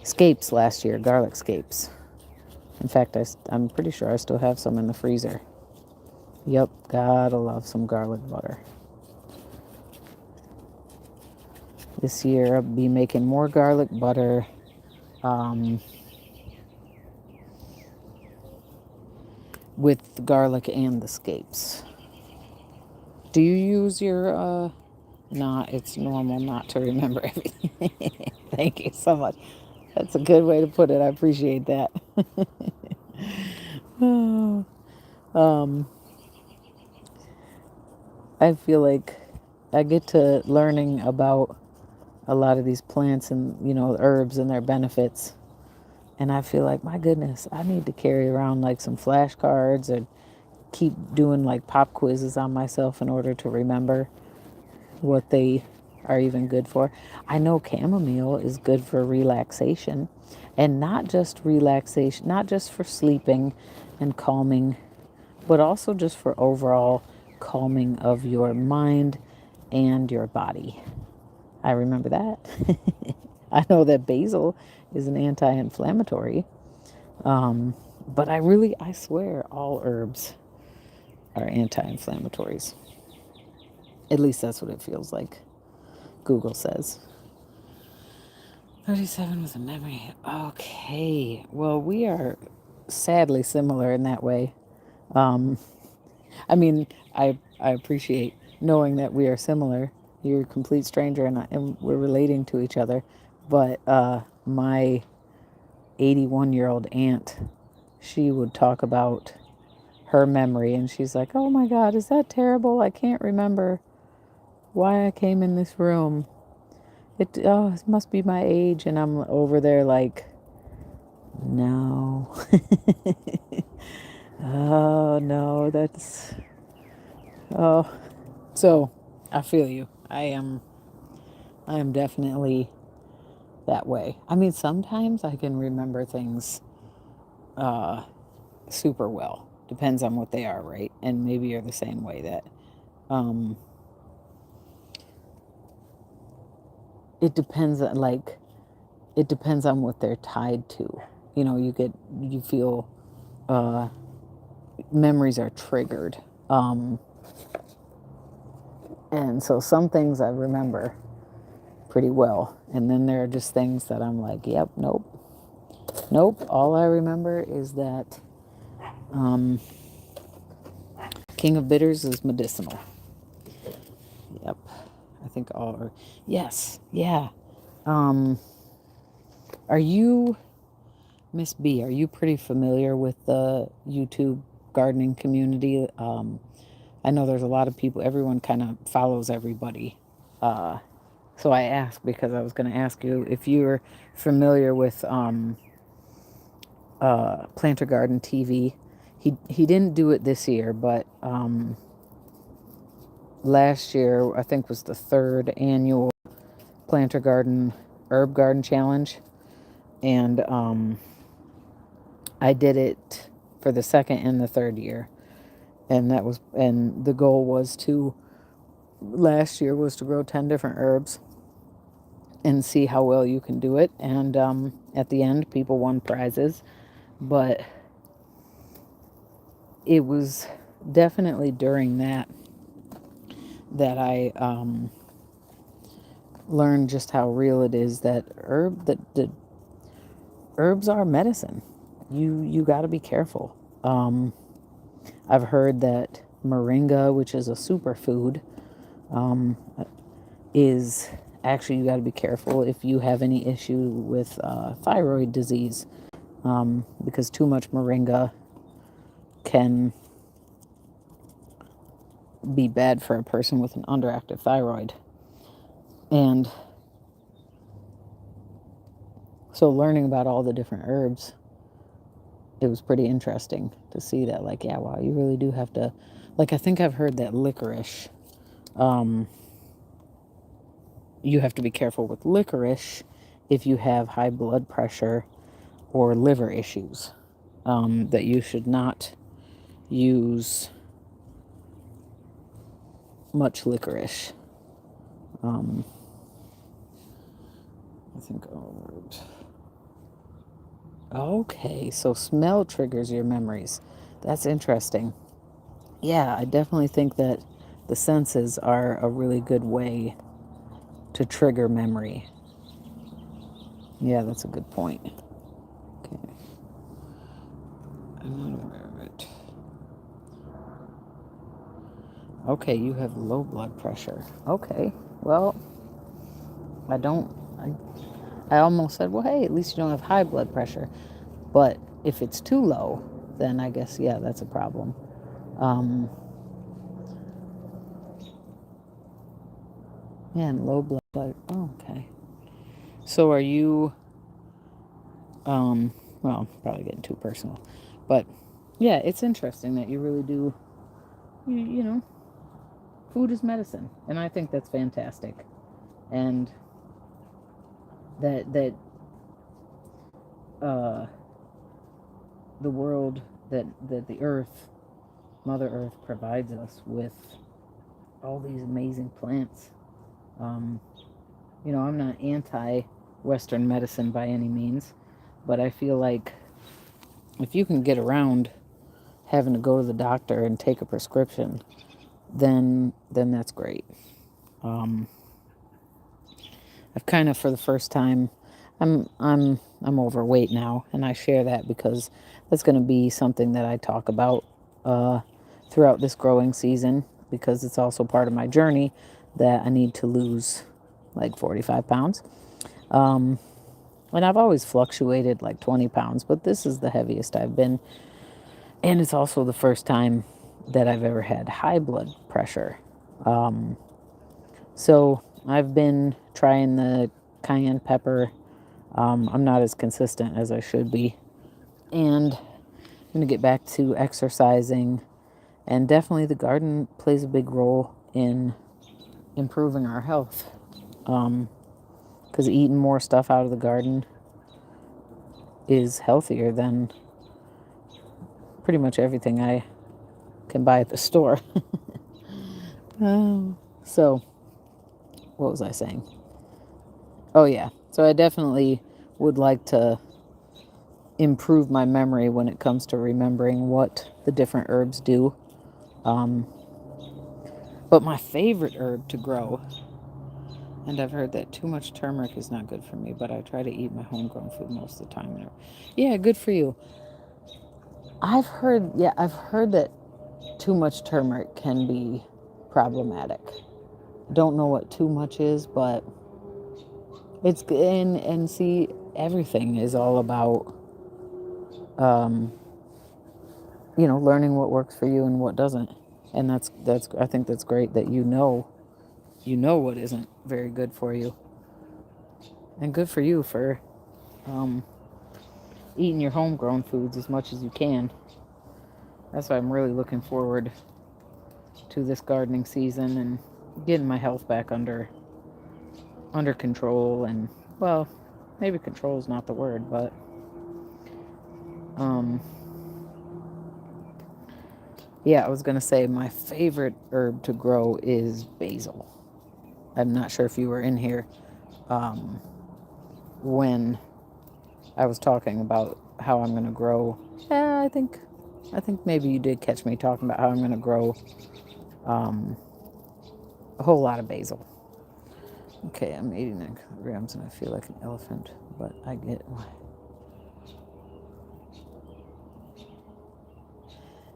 A: scapes last year, garlic scapes. In fact, I'm pretty sure I still have some in the freezer. Yep, gotta love some garlic butter. This year I'll be making more garlic butter. With the garlic and the scapes. Do you use your nah, it's normal not to remember everything. Thank you so much. That's a good way to put it. I appreciate that. I feel like I get to learning about a lot of these plants and, herbs and their benefits. And I feel like, my goodness, I need to carry around like some flashcards or keep doing like pop quizzes on myself in order to remember what they are even good for. I know chamomile is good for relaxation, and not just relaxation, not just for sleeping and calming, but also just for overall calming of your mind and your body. I remember that. I know that basil is an anti-inflammatory, but I swear all herbs are anti-inflammatories. At least that's what it feels like. Google says. 37 with a memory. Okay. Well, we are sadly similar in that way. I mean, I appreciate knowing that we are similar. You're a complete stranger and we're relating to each other. But my 81-year-old aunt, she would talk about her memory, and she's like, oh my God, is that terrible? I can't remember why I came in this room. It must be my age, and I'm over there like, no. Oh no, that's oh. So I feel you. I am definitely that way. I mean, sometimes I can remember things uh, super well. Depends on what they are, right? And maybe you're the same way that um, it depends on it depends on what they're tied to. You feel uh, memories are triggered. Um, and so some things I remember pretty well. And then there are just things that I'm like, yep, nope, nope. All I remember is that um, King of Bitters is medicinal. Yep. I think all, yes, yeah. Um, are you, Miss B, are you pretty familiar with the YouTube gardening community? I know there's a lot of people, everyone kind of follows everybody. So I asked because I was going to ask you if you're familiar with Planter Garden TV. He didn't do it this year, but last year I think was the third annual Planter Garden Herb Garden Challenge, and I did it for the second and the third year, and the goal was to last year was to grow 10 different herbs and see how well you can do it. And at the end, people won prizes, but it was definitely during that I learned just how real it is that the herbs are medicine. You got to be careful. I've heard that moringa, which is a superfood, is actually, you got to be careful if you have any issue with thyroid disease, because too much moringa can be bad for a person with an underactive thyroid. And so learning about all the different herbs, it was pretty interesting to see that, like, yeah, wow, you really do have to, like, I think I've heard that licorice, you have to be careful with licorice if you have high blood pressure or liver issues, that you should not use much licorice. I think, okay, so smell triggers your memories. That's interesting. Yeah, I definitely think that the senses are a really good way to trigger memory. Yeah, that's a good point. Okay. I'm not aware of it. Okay, you have low blood pressure. Okay, well, I don't, I almost said, well, hey, at least you don't have high blood pressure. But if it's too low, then I guess, yeah, that's a problem. Man, low blood. Oh, okay. So are you, well, probably getting too personal. But yeah, it's interesting that you really do, you know, food is medicine. And I think that's fantastic. And that uh, the world, that the earth, Mother Earth provides us with all these amazing plants. I'm not anti-Western medicine by any means, but I feel like if you can get around having to go to the doctor and take a prescription, then that's great. I've kind of, for the first time, I'm overweight now, and I share that because that's going to be something that I talk about throughout this growing season, because it's also part of my journey that I need to lose like 45 pounds. And I've always fluctuated like 20 pounds, but this is the heaviest I've been. And it's also the first time that I've ever had high blood pressure. So I've been trying the cayenne pepper. I'm not as consistent as I should be. And I'm going to get back to exercising. And definitely the garden plays a big role in improving our health. Because eating more stuff out of the garden is healthier than pretty much everything I can buy at the store. So, what was I saying? Oh, yeah. So, I definitely would like to improve my memory when it comes to remembering what the different herbs do. But my favorite herb to grow, and I've heard that too much turmeric is not good for me, but I try to eat my homegrown food most of the time. Yeah, good for you. I've heard that too much turmeric can be problematic. Don't know what too much is, but it's good. And see, everything is all about, learning what works for you and what doesn't. And that's I think that's great that you know what isn't very good for you, and good for you for eating your homegrown foods as much as you can. That's why I'm really looking forward to this gardening season and getting my health back under control. And, well, maybe control is not the word, but yeah, I was gonna say my favorite herb to grow is basil. I'm not sure if you were in here when I was talking about how I'm gonna grow. I think maybe you did catch me talking about how I'm gonna grow a whole lot of basil. Okay, I'm 89 kilograms and I feel like an elephant, but I get why.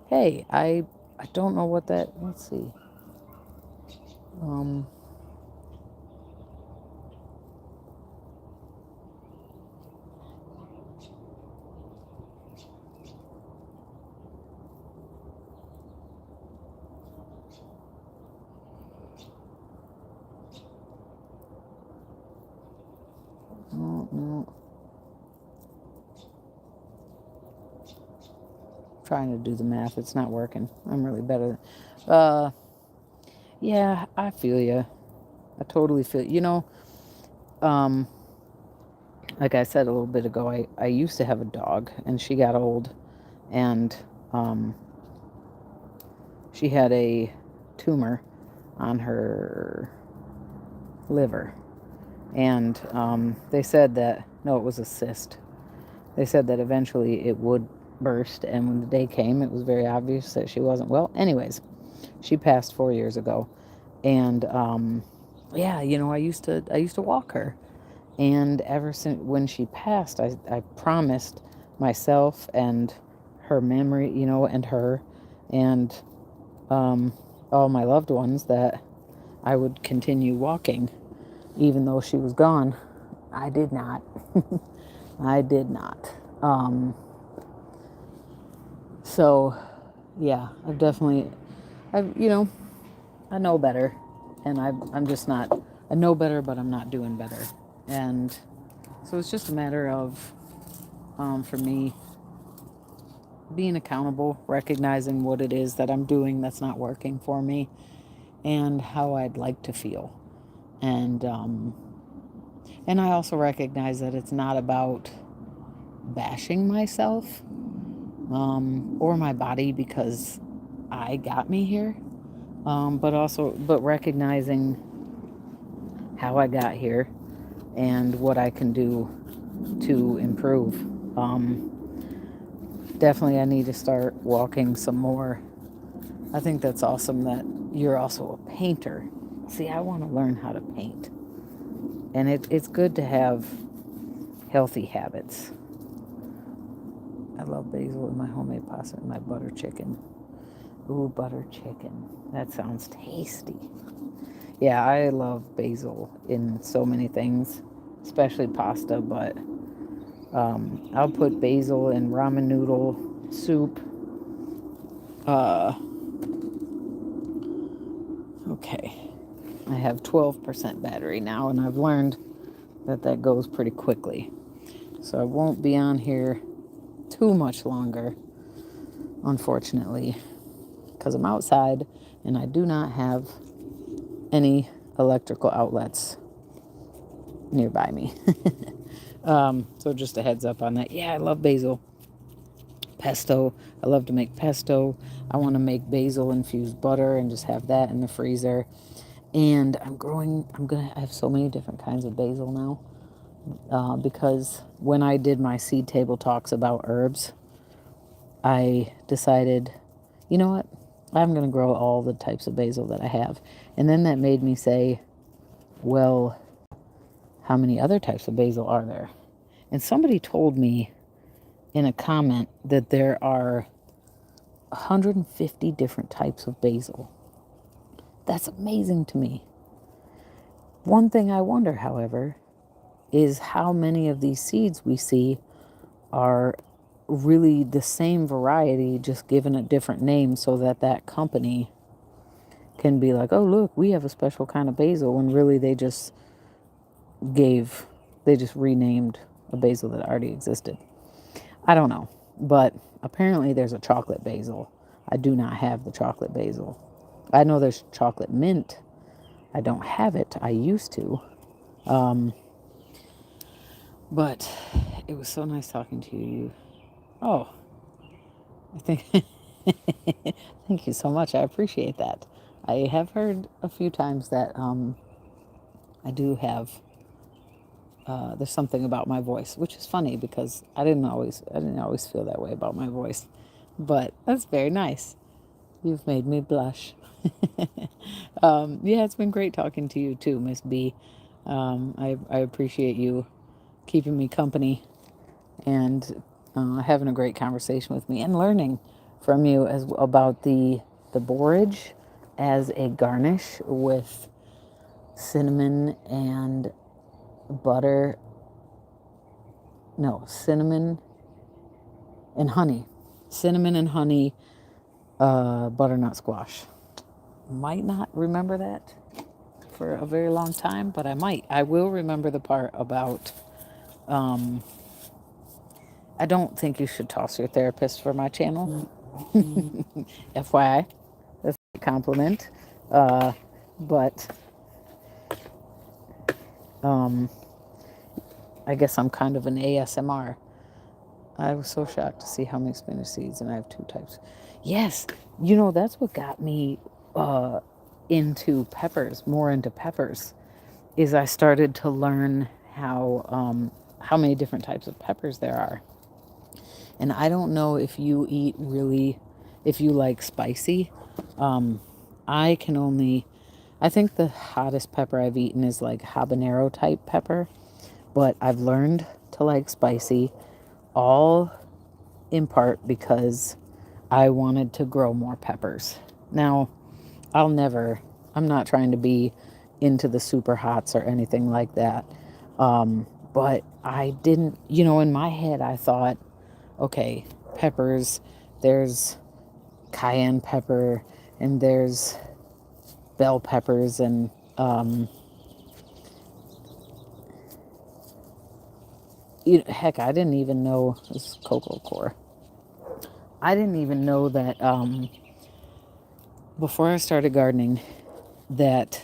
A: Hey, I don't know what that. Let's see. No. Trying to do the math. It's not working. I'm really better. Yeah, I feel you. I totally feel. Like I said a little bit ago, I used to have a dog, and she got old, and she had a tumor on her liver, and they said that no, it was a cyst. They said that eventually it would burst, and when the day came, it was very obvious that she wasn't well. Anyways, she passed 4 years ago, and yeah, I used to walk her, and ever since when she passed, I promised myself and her memory, and her, and all my loved ones that I would continue walking, even though she was gone. I did not. I did not. So, yeah, I know better, and I'm just not. I know better, but I'm not doing better, and so it's just a matter of, for me, being accountable, recognizing what it is that I'm doing that's not working for me, and how I'd like to feel, and I also recognize that it's not about bashing myself or my body because I got me here, but recognizing how I got here and what I can do to improve. Definitely, I need to start walking some more. I think that's awesome that you're also a painter. See, I want to learn how to paint, and it's good to have healthy habits. I love basil in my homemade pasta and my butter chicken. Ooh, butter chicken. That sounds tasty. Yeah, I love basil in so many things, especially pasta, but I'll put basil in ramen noodle soup. Okay. I have 12% battery now, and I've learned that that goes pretty quickly. So I won't be on here too much longer, unfortunately, because I'm outside and I do not have any electrical outlets nearby me. So just a heads up on that. Yeah, I love basil. Pesto. I love to make pesto. I want to make basil infused butter and just have that in the freezer. And I have so many different kinds of basil now, because when I did my seed table talks about herbs, I decided, you know what? I'm going to grow all the types of basil that I have. And then that made me say, well, how many other types of basil are there? And somebody told me in a comment that there are 150 different types of basil. That's amazing to me. One thing I wonder, however, is how many of these seeds we see are really the same variety, just given a different name so that that company can be like, oh, look, we have a special kind of basil, when really they just renamed a basil that already existed. I don't know, but apparently there's a chocolate basil. I do not have the chocolate basil. I know there's chocolate mint. I don't have it. I used to. But it was so nice talking to you. Oh, I think, thank you so much. I appreciate that. I have heard a few times that I do have, there's something about my voice, which is funny because I didn't always feel that way about my voice. But that's very nice. You've made me blush. Yeah, it's been great talking to you too, Miss B. I appreciate you keeping me company and having a great conversation with me and learning from you as about the borage as a garnish with cinnamon and butter. No, cinnamon and honey. Cinnamon and honey butternut squash. Might not remember that for a very long time, but I might. I will remember the part about I don't think you should toss your therapist for my channel. FYI, that's a compliment. But I guess I'm kind of an ASMR. I was so shocked to see how many spinach seeds, and I have 2 types. Yes, that's what got me into peppers, more into peppers, is I started to learn how many different types of peppers there are. And I don't know if you if you like spicy. I think the hottest pepper I've eaten is like habanero type pepper, but I've learned to like spicy, all in part because I wanted to grow more peppers. Now, I'm not trying to be into the super hots or anything like that. But I didn't, in my head, I thought, okay, peppers, there's cayenne pepper and there's bell peppers and heck, I didn't even know this is cocoa core. I didn't even know that before I started gardening that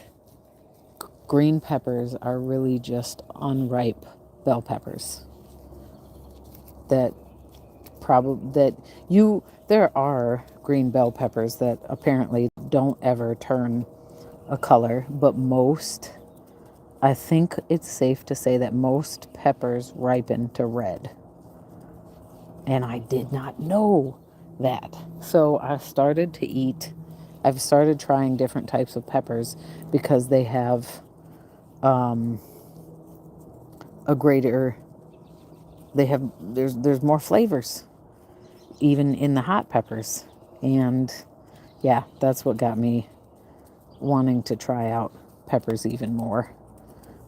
A: green peppers are really just unripe bell peppers. There are green bell peppers that apparently don't ever turn a color, but I think it's safe to say that most peppers ripen to red. And I did not know that. So I've started trying different types of peppers because they have there's more flavors even in the hot peppers. And yeah, that's what got me wanting to try out peppers even more.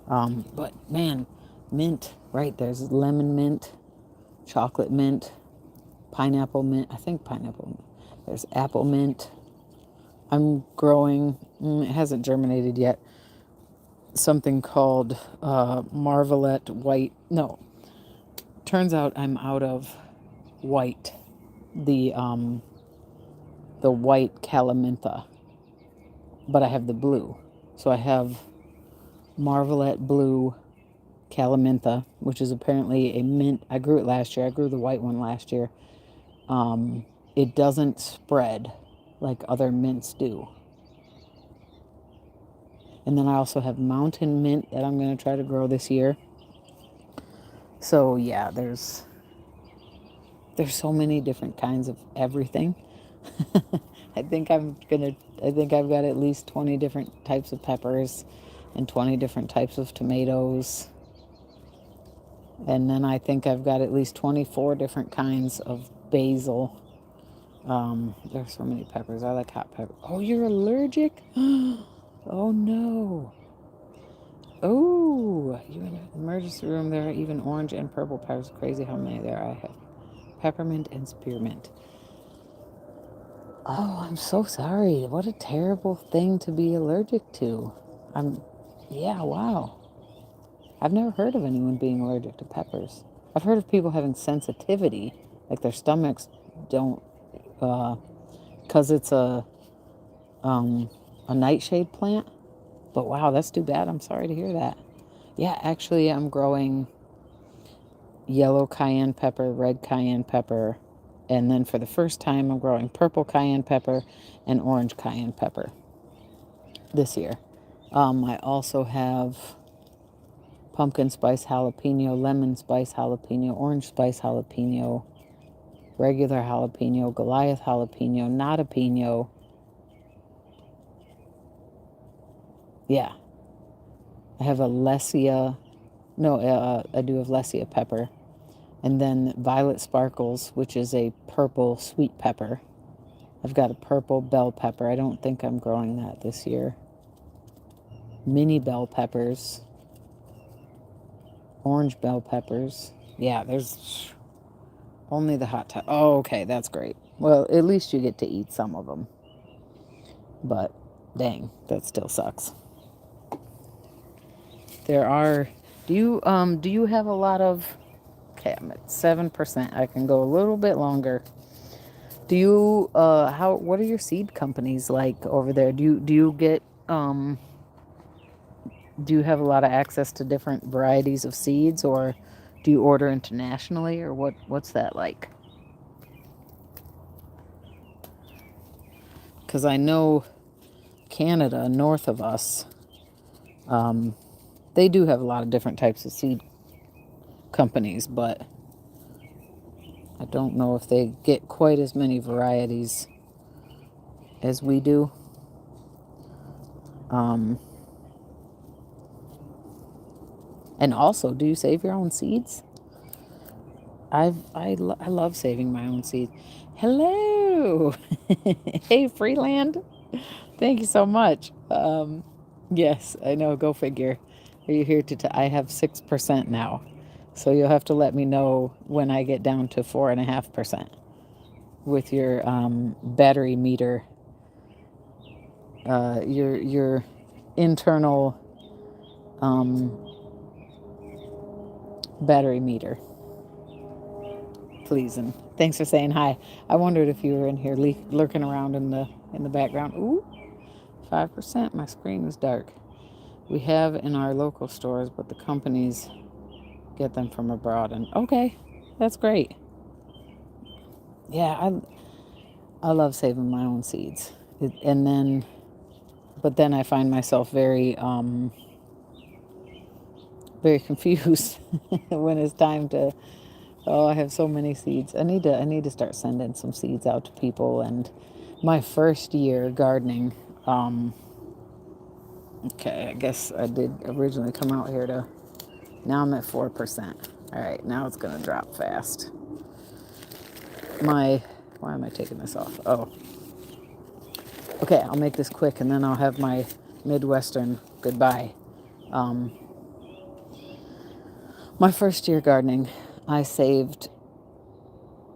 A: But man, mint, right? There's lemon mint, chocolate mint, pineapple mint. I think pineapple mint. There's apple mint. I'm growing, it hasn't germinated yet, something called Marvelette White. No, turns out I'm out of white, the white Calamintha, but I have the blue. So I have Marvelette Blue Calamintha, which is apparently a mint. I grew it last year. I grew the white one last year. It doesn't spread like other mints do. And then I also have mountain mint that I'm going to try to grow this year. So yeah, there's so many different kinds of everything. I think I've got at least 20 different types of peppers and 20 different types of tomatoes. And then I think I've got at least 24 different kinds of basil. There's so many peppers. I like hot pepper. Oh, you're allergic? Oh no. Oh, you're in the emergency room. There are even orange and purple peppers. Crazy how many there are. I have peppermint and spearmint. Oh, I'm so sorry. What a terrible thing to be allergic to. Yeah, wow. I've never heard of anyone being allergic to peppers. I've heard of people having sensitivity, like their stomachs don't, because it's a nightshade plant. But wow, that's too bad. I'm sorry to hear that. Yeah, actually, I'm growing yellow cayenne pepper, red cayenne pepper, and then for the first time, I'm growing purple cayenne pepper and orange cayenne pepper this year. I also have pumpkin spice jalapeno, lemon spice jalapeno, orange spice jalapeno, regular jalapeno, Goliath jalapeno, not a pino. Yeah. I have a Lesia. No, I do have Lesia pepper. And then Violet Sparkles, which is a purple sweet pepper. I've got a purple bell pepper. I don't think I'm growing that this year. Mini bell peppers. Orange bell peppers. Yeah, there's only the hot top. Oh, okay, that's great. Well, at least you get to eat some of them. But dang, that still sucks. There are. Do you have a lot of? Okay, I'm at 7%. I can go a little bit longer. Do you what are your seed companies like over there? Do you get do you have a lot of access to different varieties of seeds, or do you order internationally, or what's that like? Because I know Canada, north of us, they do have a lot of different types of seed companies, but I don't know if they get quite as many varieties as we do. And also, do you save your own seeds? I love saving my own seeds. Hello, hey Freeland, thank you so much. Yes, I know. Go figure. Are you here to? I have 6% now, so you'll have to let me know when I get down to 4.5% with your battery meter, your internal battery meter. Please, and thanks for saying hi. I wondered if you were in here lurking around in the background. Ooh, 5%. My screen is dark. We have in our local stores, but the companies get them from abroad. And okay, that's great. Yeah, I love saving my own seeds, but then I find myself very very confused when it's time to. Oh, I have so many seeds. I need to start sending some seeds out to people. And my first year gardening, okay, I guess I did originally come out here to. Now I'm at 4%. All right, now it's gonna drop fast. Why am I taking this off? Oh, okay. I'll make this quick, and then I'll have my Midwestern goodbye. My first year gardening, I saved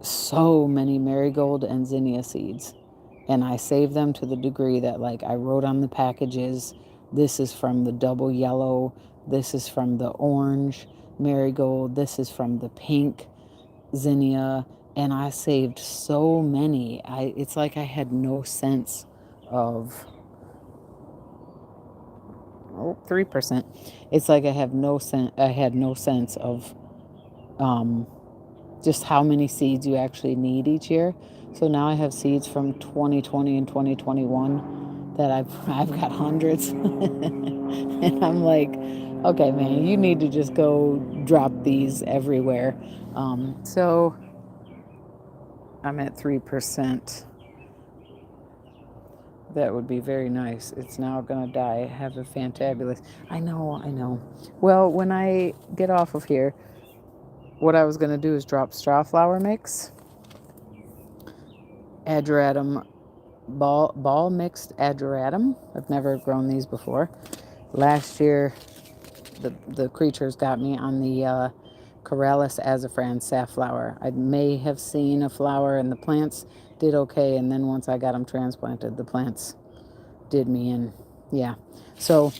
A: so many marigold and zinnia seeds, and I saved them to the degree that, like, I wrote on the packages This is from the double yellow. This is from the orange marigold. This is from the pink zinnia. And I saved so many. It's like I had no sense of 3%. It's like I had no sense of um, just how many seeds you actually need each year. So now I have seeds from 2020 and 2021 that I've got hundreds. And I'm like, okay, man, you need to just go drop these everywhere. So I'm at 3%. That would be very nice. It's now gonna die. Have a fantabulous. I know, I know. Well, when I get off of here, what I was gonna do is drop straw flower mix, ageratum, ball mixed ageratum. I've never grown these before. Last year, the creatures got me on the Corylus azafran safflower. I may have seen a flower, and the plants did okay, and then once I got them transplanted, the plants did me in. Yeah. So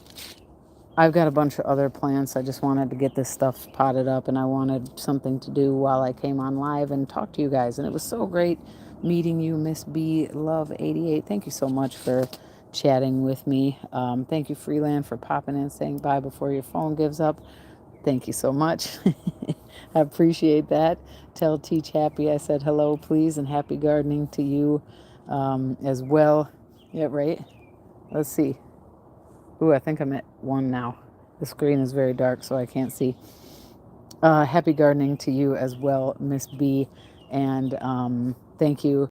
A: I've got a bunch of other plants. I just wanted to get this stuff potted up, and I wanted something to do while I came on live and talk to you guys. And it was so great meeting you, Miss B Love 88. Thank you so much for chatting with me. Thank you, Freeland, for popping in, saying bye before your phone gives up. Thank you so much. I appreciate that. Tell Teach Happy I said hello, please, and happy gardening to you as well. Yeah, right. Let's see. Ooh, I think I'm at 1 now. The screen is very dark, so I can't see. Happy gardening to you as well, Miss B. And thank you